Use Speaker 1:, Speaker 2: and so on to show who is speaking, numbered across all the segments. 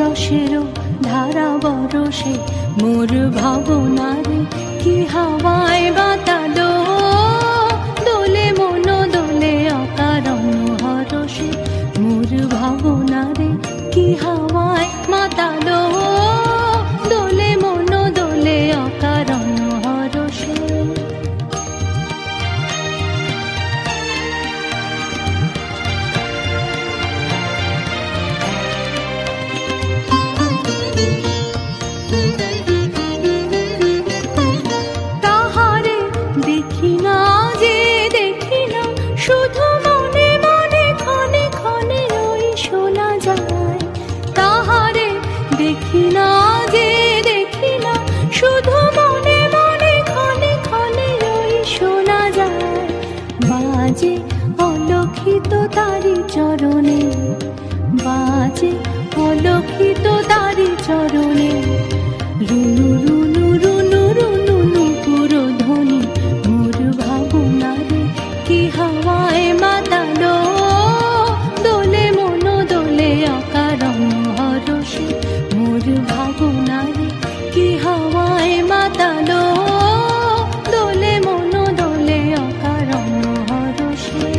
Speaker 1: রসেরও ধারা বরসে মোর ভাবনারে কি হাওয়ায় বাতালো, দোলে মন দোলে অকারণ হরসে মোর ভাবনারে কি হাওয়ায় মাতালো, দোলে মন দোলে অকারণ হরসে। তাহারে দেখি না যে দেখি না, শুধু মনে মনে ক্ষণে ক্ষণে ওই শোনা যায়। তাহারে দেখি না যে দেখি না, শুধু মনে মনে ক্ষণে ক্ষণে ওই শোনা যায়। বাজে অলক্ষিত তারি চরণে, বাজে অলক্ষিত তারি চরণে, রুনু রুনু রুনু রুনু নুপুর ধ্বনি মোর ভাবনারে কি হাওয়ায় মাতালো, দোলে মন দোলে অকারণ হরসে মোর ভাবনারে কি হাওয়ায় মাতালো, দোলে মন দোলে অকারণ হরসে।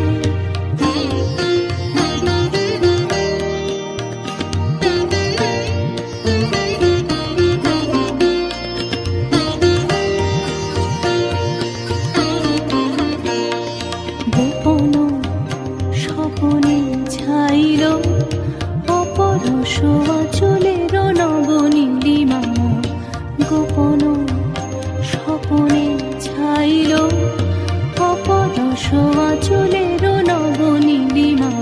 Speaker 1: গোপন স্বপনে ছাইল অপরশ আঁচলের নবনীলিমা, গোপন স্বপনে ছাইল অপরশ আঁচলের নবনীলিমা।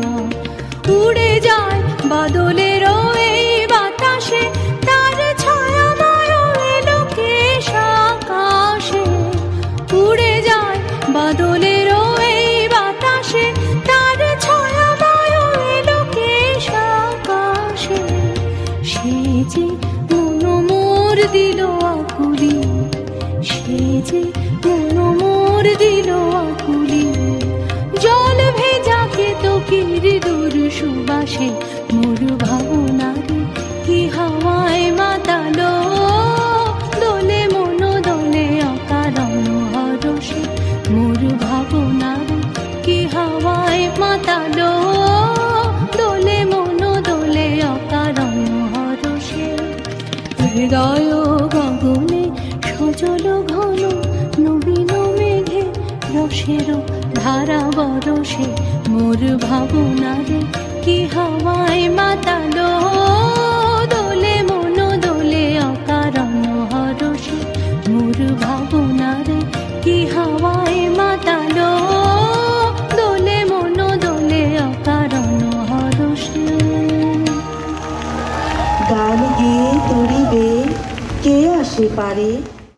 Speaker 1: উড়ে যায় বাদলের এই বাতাসে, তার ছায়াময় এলোকেশ আকাশে। উড়ে যায় বাদলের এই বাতাসে, তার ছায়াময় এলোকেশ আকাশে। সে যে মন মোর দিল আকুলি, সে যে মন মোর দিল আকুলি, জল ভেজা কেতকীর দূর সুবাসে মোর ভাবনারে কি হাওয়ায় মাতালো, দোলে মন দোলে অকারণ হরসে মোর ভাবনারে কি হাওয়ায় মাতালো, দোলে মন দোলে অকারণ হরসে। হৃদয় গগনে সজল ঘন নবীন মেঘে রসেরও ধারা বরসে মোর ভাবনারে কি হাওয়ায় মাতালো, দোলে মন দোলে অকারণ হরসে মোর ভাবনারে কি হাওয়ায় মাতালো, দোলে মন দোলে অকারণ হরসে।
Speaker 2: গান গেয়ে তরিবে কে আসে পারে।